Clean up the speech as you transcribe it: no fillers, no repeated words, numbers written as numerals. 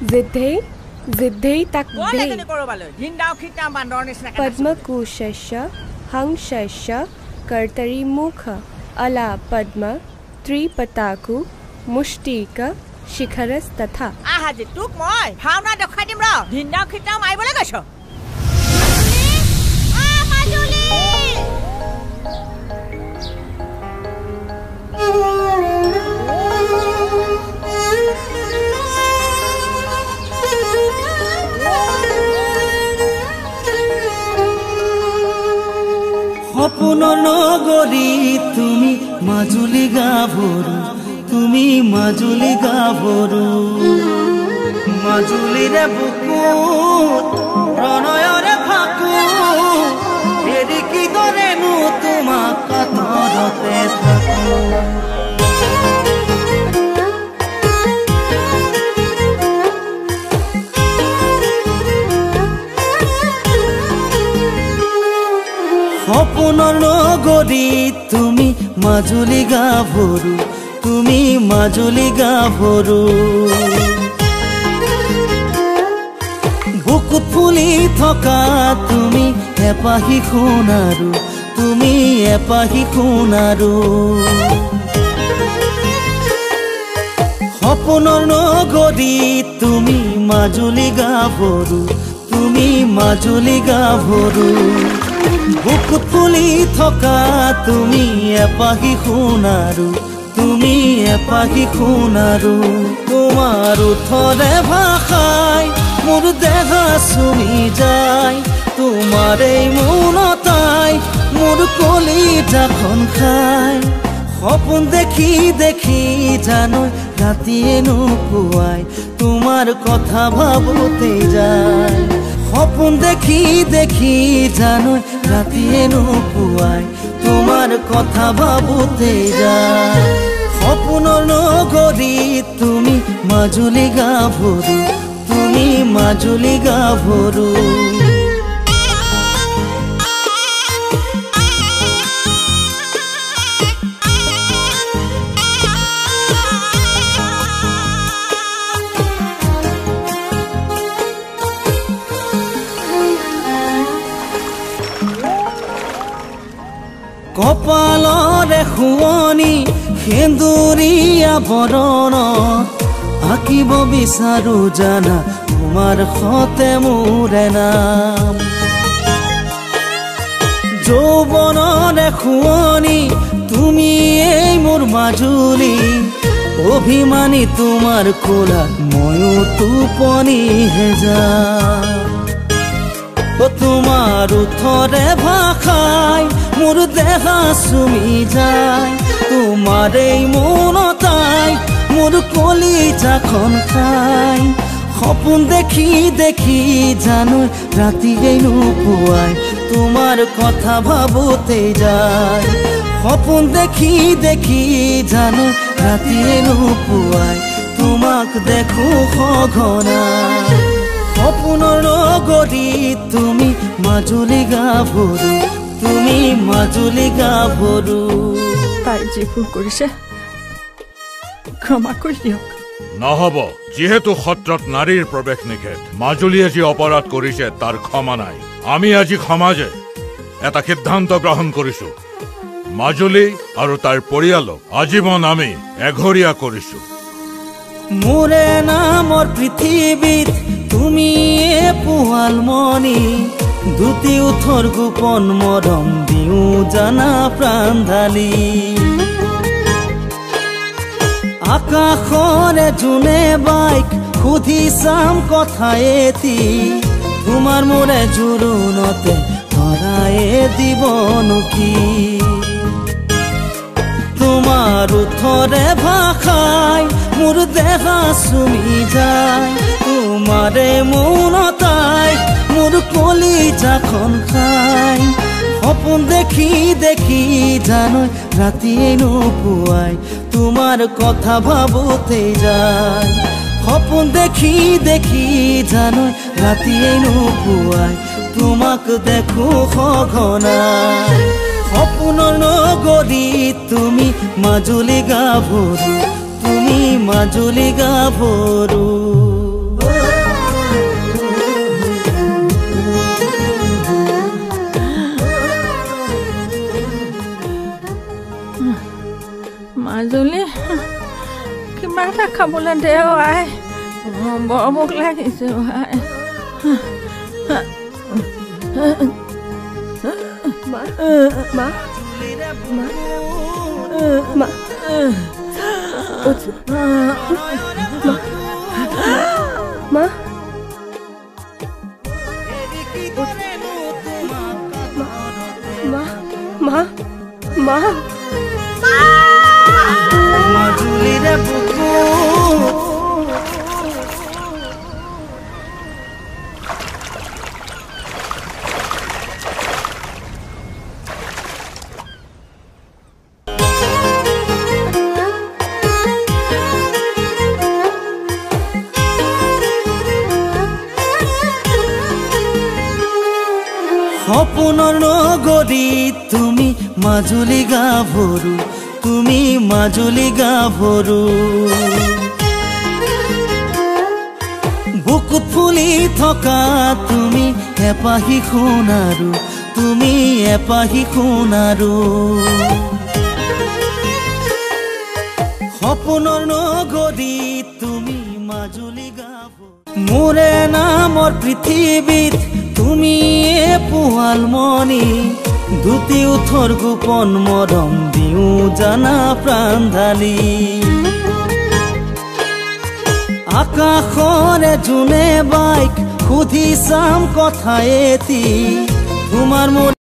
जिद्धे जिद्धे तक दे पद्मकुशस्य हंसस्य कर्तरी मुख अला पद्म त्रिपताकु मुष्टिक शिखरस्तथा आहाजी तुक মই ভাওনা দেখাই দিম ৰ ধিন্দাও খিটাও মাৰিবলৈ গৈছ আ মাজুলী সপোনৰ নগৰী তুমি মাজুলী গাভৰু তুমি মাজুলী গাভৰু মাজুলীৰে বুকুত প্ৰণয়ৰে ফাকু এৰি কিদৰেনো তোমাক কাতৰতে থাকো সপোনৰ নগৰী তুমি মাজুলী গাভৰু তুমি মাজুলী গাভৰু বুকুত ফুলি থকা তুমি এপাহি সোণাৰু তুমি এপাহি সোণাৰু সপোনৰ নগৰী তুমি মাজুলী গাভৰু তুমি মাজুলী গাভৰু বুকুত ফুলি থকা তুমি এপাহি সোণাৰু তুমি এপাহি সোণাৰু তোমাৰ ওঠৰে ভাষাই মোৰ দেহ চুমি যায় তোমাৰ এই মৌনতাই মোৰ কলিজাখন খাই সপোন দেখি দেখি জানো ৰাতিয়ে নুপুৱাই তোমাৰ কথা ভাবোতে যায় সপোন দেখি দেখি জানো ৰাতিয়ে নুপুৱাই তোমাৰ কথা ভাবোতে যায় সপোনৰ নগৰী তুমি মাজুলী গাভৰু তুমি মাজুলী গাভৰু কপালৰে শুৱনি সেন্দুৰীয়া বৰণত আঁকিব বিচাৰো জানা তোমাৰ সতে মোৰ নাম যৌৱনৰে শুৱনি তুমি এই মোৰ মাজুলী অভিমানী তোমাৰ কোলাত ময়ো টোপনিহে যাম তোমাৰ ওঠৰে ভাষাই মোৰ দেহ চুমি যায় তোমাৰ এই মৌনতাই মোৰ কলিজাখন খাই সপোন দেখি দেখি জানো ৰাতিয়ে নুপুৱাই তোমাৰ কথা ভাবোতে যায় সপোন দেখি দেখি জানো ৰাতিয়ে নুপুৱাই তোমাক দেখো সঘনাই সপোনৰ নগৰী তুমি মাজুলী গাভৰু তুমি মাজুলী গাভৰু তাই যি ভুল কৰিছে ক্ষমা কৰি দিয়ক নহব যেহেতু সত্ৰত নাৰীৰ প্ৰৱেশ নিষেধ মাজুলীয়ে যি অপৰাধ কৰিছে তাৰ ক্ষমা নাই আমি আজি সমাজে এটা সিদ্ধান্ত গ্ৰহণ কৰিছো মাজুলী আৰু তাৰ পৰিয়ালক আজীৱন আমি এঘৰীয়া কৰিছো মোৰে নামৰ পৃথিৱীত তুমি পোৱালমণি দুটি উঠৰ গোপন মৰম দিও জানা প্ৰাণ ঢালি আকাশৰে জোনে বাইক সুধি চাম কথা এটি তোমাৰ মোৰে জোৰোণতে ধৰায়ে দিবনো কি তোমাৰ ওঠৰে ভাষাই মোৰ দেহ চুমি যায় তোমাৰে মৌনতাই মোৰ কলিজাখন খাই সপোন দেখি দেখি জানো ৰাতিয়ে নুপুৱাই তোমাৰ কথা ভাবোতে যায় সপোন দেখি দেখি জানো ৰাতিয়ে নুপুৱাই তোমাক দেখো সঘনাই সপোনৰ নগৰী তুমি মাজুলী গাভৰু তুমি মাজুলী গাভৰু মাজুলী কিবা এটা খাবলৈ দে আই বৰ ভোক লাগিছে আই মা মা মা মা মা মা মা মাজুলীৰে বুকু সপোনৰ নগৰী তুমি মাজুলী গাভৰু তুমি মাজুলী গাভৰু বুকুত ফুলি থকা তুমি এপাহি সোণাৰু তুমি এপাহি সোণাৰু সপোনৰ নগৰী তুমি মাজুলী গাভৰু মোৰে নামৰ পৃথিৱীত তুমি পোৱালমণি দুটি উঠৰ গোপন মৰম দিও জানা প্ৰাণ ঢালি আকাশৰে জোনে বাইক সুধি চাম কথা এটি তোমাৰ